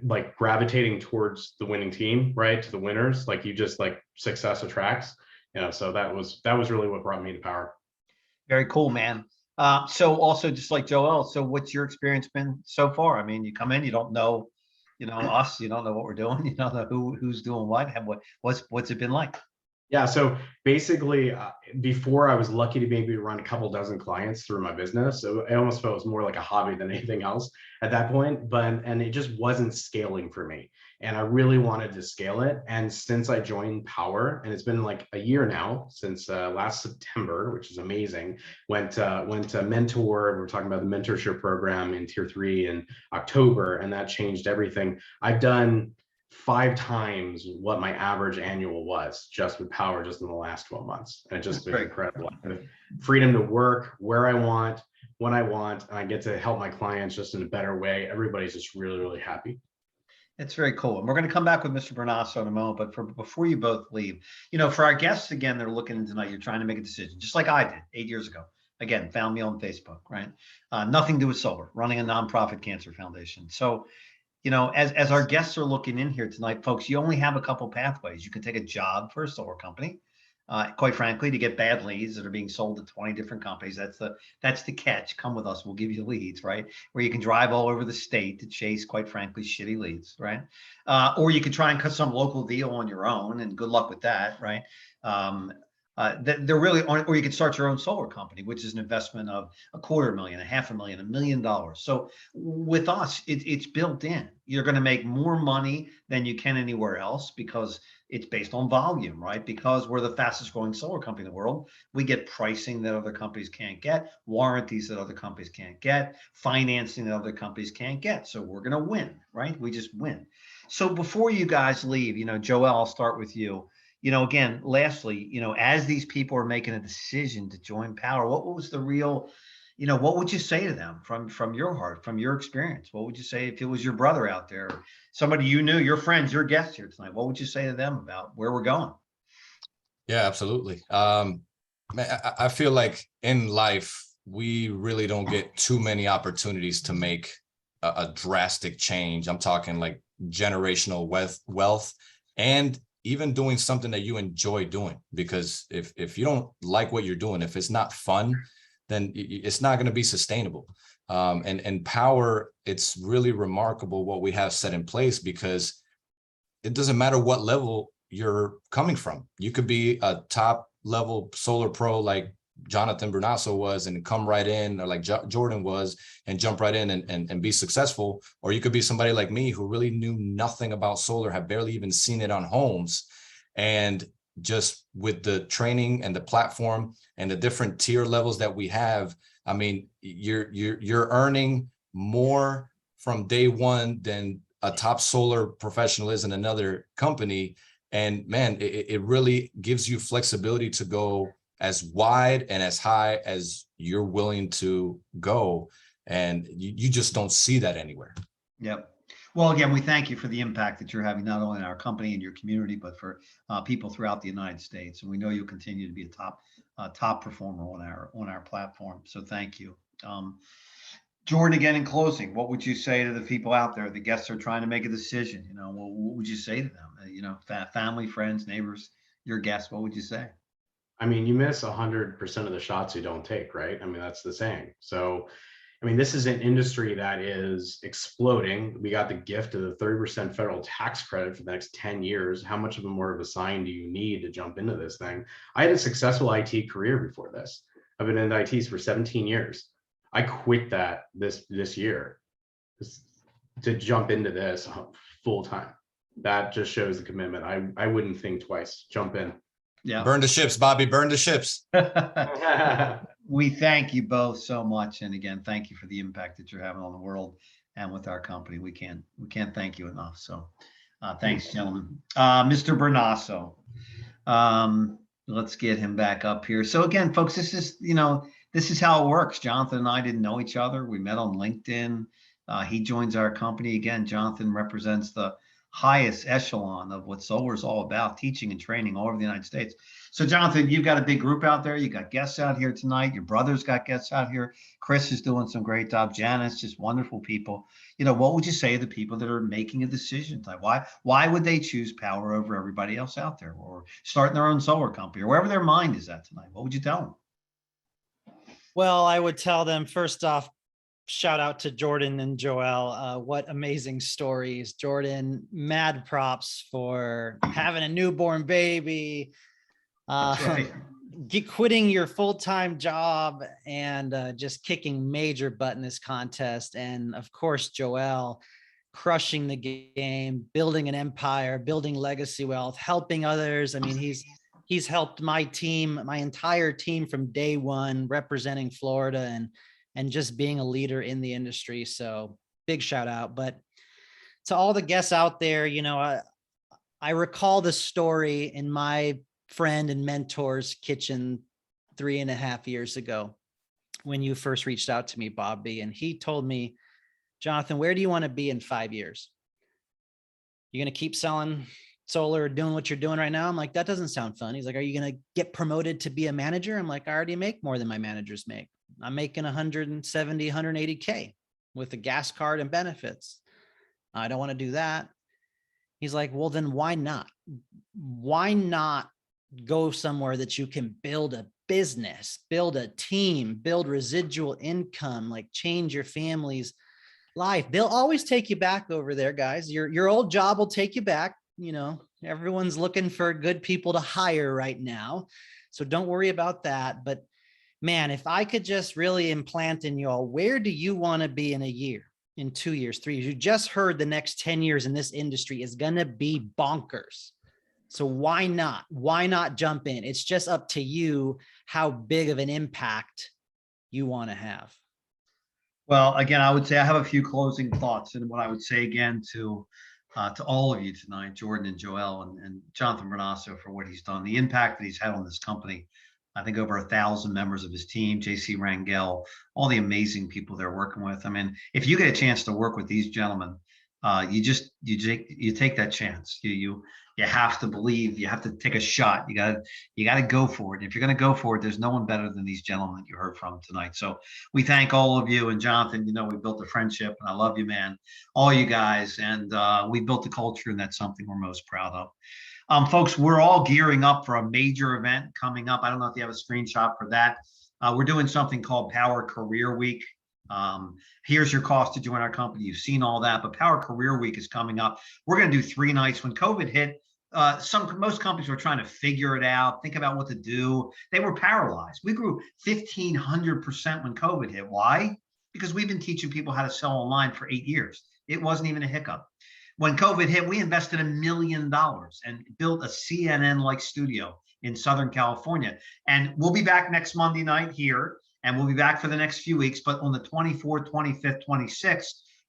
like gravitating towards the winning team, right, to the winners, like success attracts. So that was really what brought me to Powur. Very cool, man. So also, just like Joel, so what's your experience been so far? I mean, you come in, you don't know, us, you don't know what we're doing, you don't know who's doing what, and what's it been like? Yeah, so basically, before I was lucky to maybe run a couple dozen clients through my business. So I almost felt it was more like a hobby than anything else at that point. And it just wasn't scaling for me. And I really wanted to scale it. And since I joined Powur, and it's been like a year now since last September, which is amazing, went to mentor. We were talking about the mentorship program in Tier 3 in October, and that changed everything. I've done 5 times what my average annual was just with Powur just in the last 12 months. And it just been incredible. Freedom to work where I want, when I want, and I get to help my clients just in a better way. Everybody's just really, really happy. It's very cool. And we're going to come back with Mr. Bernasso in a moment, but before you both leave, for our guests, again, they're looking tonight, you're trying to make a decision, just like I did 8 years ago. Again, found me on Facebook, right? Nothing to do with solar, running a nonprofit cancer foundation. So, as our guests are looking in here tonight, folks, you only have a couple pathways. You can take a job for a solar company. quite frankly, to get bad leads that are being sold to 20 different companies. That's the catch. Come with us, we'll give you leads, right? Where you can drive all over the state to chase, quite frankly, shitty leads, right? Or you can try and cut some local deal on your own, and good luck with that, right? They're really, or you can start your own solar company, which is an investment of $250,000, $500,000, $1 million. So with us, it's built in. You're going to make more money than you can anywhere else because it's based on volume, right? Because we're the fastest growing solar company in the world. We get pricing that other companies can't get, warranties that other companies can't get, financing that other companies can't get. So we're going to win, right? We just win. So before you guys leave, Joel, I'll start with you. Again, lastly, as these people are making a decision to join Powur, what was the real, what would you say to them from your heart, from your experience? What would you say if it was your brother out there, somebody you knew, your friends, your guests here tonight? What would you say to them about where we're going? Yeah, absolutely. Man, I feel like in life, we really don't get too many opportunities to make a drastic change. I'm talking like generational wealth, and even doing something that you enjoy doing, because if you don't like what you're doing, if it's not fun, then it's not going to be sustainable. And Powur, it's really remarkable what we have set in place, because it doesn't matter what level you're coming from. You could be a top level solar pro like Jonathan Bernasso was and come right in, or like Jordan was, and jump right in and be successful. Or you could be somebody like me who really knew nothing about solar, have barely even seen it on homes. And just with the training and the platform and the different tier levels that we have, I mean, you're earning more from day one than a top solar professional is in another company. And man, it really gives you flexibility to go as wide and as high as you're willing to go. And you just don't see that anywhere. Yep. Well, again, we thank you for the impact that you're having, not only in our company and your community, but for people throughout the United States. And we know you'll continue to be a top performer on our platform. So thank you. Jordan, again, in closing, what would you say to the people out there? The guests are trying to make a decision. What would you say to them? Family, friends, neighbors, your guests, what would you say? I mean, you miss 100% of the shots you don't take, right? I mean, that's the saying. So, I mean, this is an industry that is exploding. We got the gift of the 30% federal tax credit for the next 10 years. How much of a more of a sign do you need to jump into this thing? I had a successful IT career before this. I've been in IT for 17 years. I quit that this year to jump into this full time. That just shows the commitment. I wouldn't think twice. Jump in. Yeah. Burn the ships, Bobby. Burn the ships. We thank you both so much. And again, thank you for the impact that you're having on the world and with our company. We can't thank you enough. So thanks, gentlemen. Mr. Bernasso, let's get him back up here. So again, folks, this is how it works. Jonathan and I didn't know each other. We met on LinkedIn. He joins our company. Again, Jonathan represents the highest echelon of what solar is all about, teaching and training all over the United States. So Jonathan, you've got a big group out there. You got guests out here tonight. Your brother's got guests out here. Chris is doing some great job. Janice, just wonderful people. What would you say to the people that are making a decision? Like why would they choose Powur over everybody else out there, or starting their own solar company, or wherever their mind is at tonight? What would you tell them? Well, I would tell them, first off, shout out to Jordan and Joel. What amazing stories. Jordan, mad props for having a newborn baby, Right. quitting your full-time job, and just kicking major butt in this contest. And of course, Joel, crushing the game, building an empire, building legacy wealth, helping others. I mean, he's helped my team, my entire team from day one, representing Florida and just being a leader in the industry. So big shout out. But to all the guests out there, I recall the story in my friend and mentor's kitchen 3.5 years ago when you first reached out to me, Bobby, and he told me, Jonathan, where do you want to be in 5 years? You're going to keep selling solar or doing what you're doing right now? I'm like, that doesn't sound fun. He's like, are you going to get promoted to be a manager? I'm like, I already make more than my managers make. I'm making 170, 180K with a gas card and benefits. I don't want to do that. He's like, well, then why not? Why not go somewhere that you can build a business, build a team, build residual income, like change your family's life. They'll always take you back over there, guys. Your old job will take you back. You know, everyone's looking for good people to hire right now. So don't worry about that. But man, if I could just really implant in you all, where do you want to be in a year, in 2 years, 3 years? You just heard the next 10 years in this industry is going to be bonkers. So why not? Why not jump in? It's just up to you how big of an impact you want to have. Well, again, I would say I have a few closing thoughts, and what I would say again to all of you tonight, Jordan and Joel and Jonathan Bernasso, for what he's done, the impact that he's had on this company. I think over 1,000 members of his team, JC Rangel, all the amazing people they're working with. I mean, if you get a chance to work with these gentlemen, you take that chance. You have to believe. You have to take a shot. You gotta go for it. If you're gonna go for it, there's no one better than these gentlemen that you heard from tonight. So we thank all of you. And Jonathan, you know, we built a friendship, and I love you, man. All you guys, and we built a culture, and that's something we're most proud of. Folks, we're all gearing up for a major event coming up. I don't know if you have a screenshot for that. We're doing something called Powur Career Week. Here's your cost to join our company. You've seen all that, but Powur Career Week is coming up. We're going to do 3 nights. When COVID hit, most companies were trying to figure it out, think about what to do. They were paralyzed. We grew 1,500% when COVID hit. Why? Because we've been teaching people how to sell online for 8 years. It wasn't even a hiccup. When COVID hit, we invested $1 million and built a CNN-like studio in Southern California. And we'll be back next Monday night here, and we'll be back for the next few weeks. But on the 24th, 25th, 26th,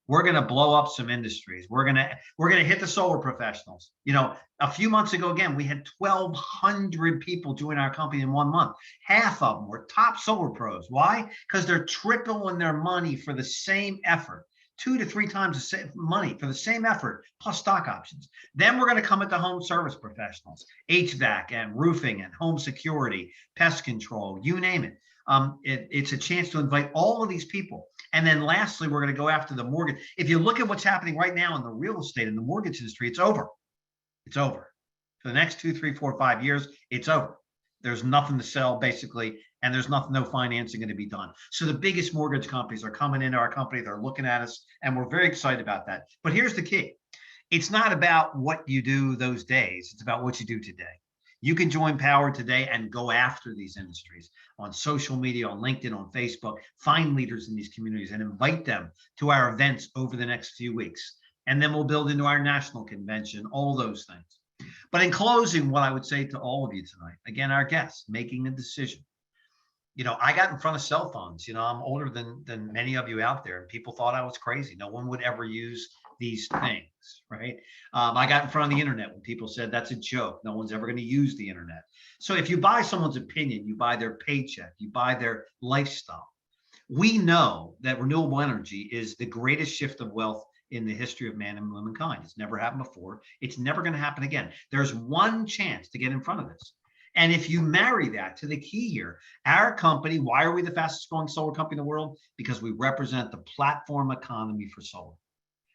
we're going to blow up some industries. We're going to hit the solar professionals. You know, a few months ago, again, we had 1,200 people join our company in 1 month. Half of them were top solar pros. Why? Because they're tripling their money for the same effort. 2 to 3 times the same money for the same effort, plus stock options. Then we're going to come at the home service professionals, HVAC and roofing and home security, pest control, you name it. It's a chance to invite all of these people. And then lastly, we're going to go after the mortgage. If you look at what's happening right now in the real estate and the mortgage industry, it's over. It's over. For the next 2, 3, 4, 5 years, it's over. There's nothing to sell, basically, and there's no financing going to be done. So the biggest mortgage companies are coming into our company. They're looking at us, and we're very excited about that. But here's the key. It's not about what you do those days. It's about what you do today. You can join Powur today and go after these industries on social media, on LinkedIn, on Facebook, find leaders in these communities and invite them to our events over the next few weeks. And then we'll build into our national convention, all those things. But in closing, what I would say to all of you tonight, again, our guests, making a decision. You know, I got in front of cell phones. You know, I'm older than many of you out there, and people thought I was crazy. No one would ever use these things, right? I got in front of the internet when people said that's a joke. No one's ever going to use the internet. So if you buy someone's opinion, you buy their paycheck, you buy their lifestyle. We know that renewable energy is the greatest shift of wealth in the history of man and womankind. It's never happened before. It's never going to happen again. There's one chance to get in front of this. And if you marry that to the key here, our company, why are we the fastest growing solar company in the world? Because we represent the platform economy for solar.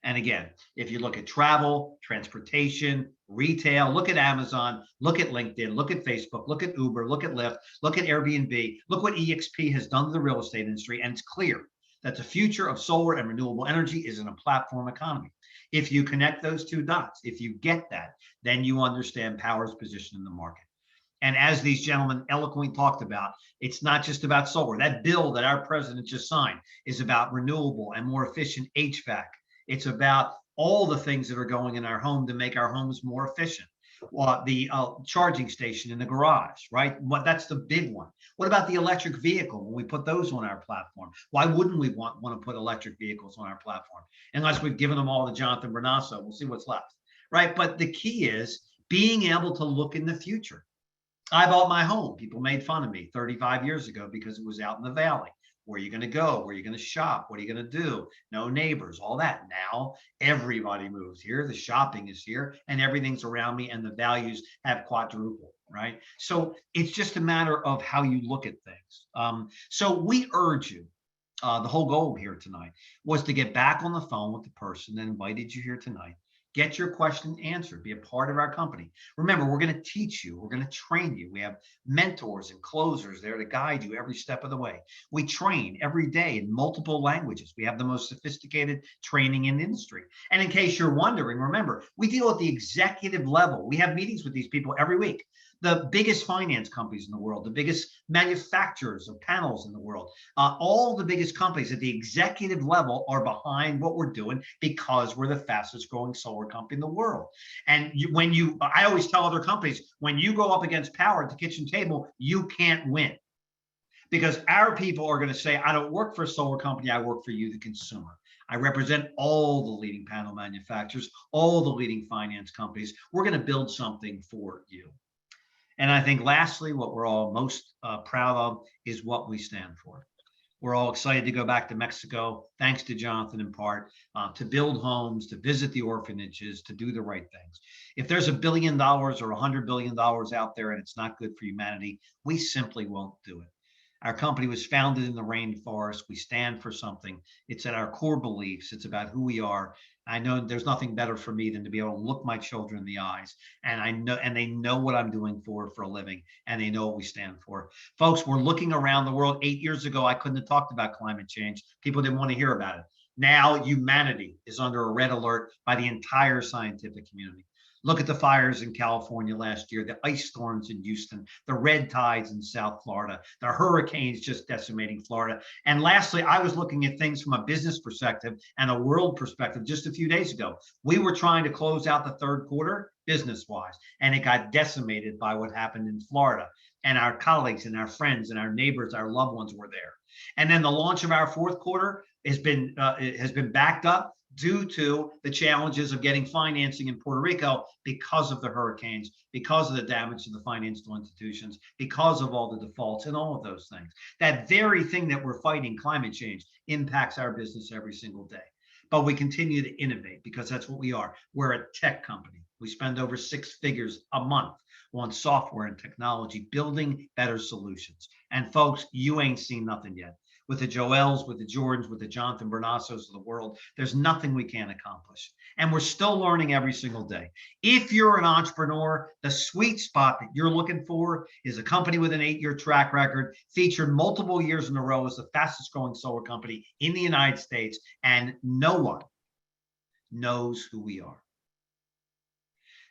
And again, if you look at travel, transportation, retail, look at Amazon, look at LinkedIn, look at Facebook, look at Uber, look at Lyft, look at Airbnb, look what EXP has done to the real estate industry. And it's clear that the future of solar and renewable energy is in a platform economy. If you connect those two dots, if you get that, then you understand Powur's position in the market. And as these gentlemen eloquently talked about, it's not just about solar. That bill that our president just signed is about renewable and more efficient HVAC. It's about all the things that are going in our home to make our homes more efficient. The charging station in the garage, right? That's the big one. What about the electric vehicle when we put those on our platform? Why wouldn't we want to put electric vehicles on our platform? Unless we've given them all to Jonathan Bernasso, we'll see what's left, right? But the key is being able to look in the future. I bought my home. People made fun of me 35 years ago because it was out in the valley. Where are you going to go? Where are you going to shop? What are you going to do? No neighbors, all that. Now everybody moves here. The shopping is here and everything's around me and the values have quadrupled, right? So it's just a matter of how you look at things. So we urge you, the whole goal here tonight was to get back on the phone with the person that invited you here tonight, Get your question answered. Be a part of our company. Remember, we're going to teach you. We're going to train you. We have mentors and closers there to guide you every step of the way. We train every day in multiple languages. We have the most sophisticated training in the industry. And in case you're wondering, remember, we deal at the executive level. We have meetings with these people every week. The biggest finance companies in the world, the biggest manufacturers of panels in the world, all the biggest companies at the executive level are behind what we're doing because we're the fastest growing solar company in the world. And I always tell other companies, when you go up against Powur at the kitchen table, you can't win. Because our people are going to say, I don't work for a solar company, I work for you, the consumer. I represent all the leading panel manufacturers, all the leading finance companies. We're going to build something for you. And I think lastly, what we're all most proud of is what we stand for. We're all excited to go back to Mexico, thanks to Jonathan in part, to build homes, to visit the orphanages, to do the right things. If there's $1 billion or $100 billion out there and it's not good for humanity, we simply won't do it. Our company was founded in the rainforest. We stand for something. It's at our core beliefs. It's about who we are. I know there's nothing better for me than to be able to look my children in the eyes, and they know what I'm doing for a living, and they know what we stand for. Folks, we're looking around the world. 8 years ago, I couldn't have talked about climate change. People didn't want to hear about it. Now humanity is under a red alert by the entire scientific community. Look at the fires in California last year, the ice storms in Houston, the red tides in South Florida, the hurricanes just decimating Florida. And lastly, I was looking at things from a business perspective and a world perspective just a few days ago. We were trying to close out the third quarter business-wise, and it got decimated by what happened in Florida. And our colleagues and our friends and our neighbors, our loved ones were there. And then the launch of our fourth quarter has been backed up due to the challenges of getting financing in Puerto Rico because of the hurricanes, because of the damage to the financial institutions, because of all the defaults and all of those things. That very thing that we're fighting, climate change, impacts our business every single day. But we continue to innovate because that's what we are. We're a tech company. We spend over 6 figures a month on software and technology, building better solutions. And folks, you ain't seen nothing yet. With the Joels, with the Jordans, with the Jonathan Bernassos of the world, there's nothing we can't accomplish. And we're still learning every single day. If you're an entrepreneur, the sweet spot that you're looking for is a company with an 8-year track record, featured multiple years in a row as the fastest growing solar company in the United States, and no one knows who we are.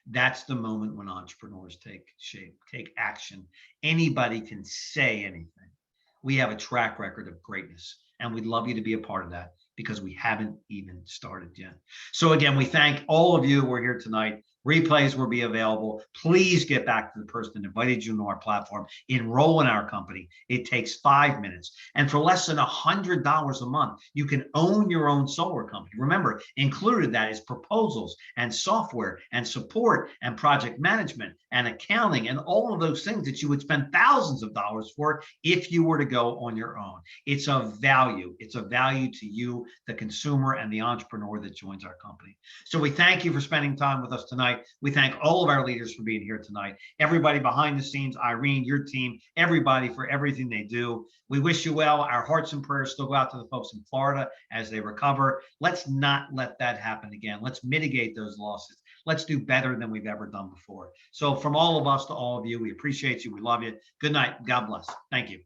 That's the moment when entrepreneurs take shape, take action. Anybody can say anything. We have a track record of greatness, and we'd love you to be a part of that because we haven't even started yet. So again, we thank all of you who are here tonight. Replays will be available. Please get back to the person that invited you to our platform. Enroll in our company. It takes 5 minutes. And for less than $100 a month, you can own your own solar company. Remember, included that is proposals and software and support and project management and accounting and all of those things that you would spend thousands of dollars for if you were to go on your own. It's of value. It's of value to you, the consumer, and the entrepreneur that joins our company. So we thank you for spending time with us tonight. We thank all of our leaders for being here tonight. Everybody behind the scenes, Irene, your team, everybody for everything they do. We wish you well. Our hearts and prayers still go out to the folks in Florida as they recover. Let's not let that happen again. Let's mitigate those losses. Let's do better than we've ever done before. So from all of us to all of you, we appreciate you. We love you. Good night. God bless. Thank you.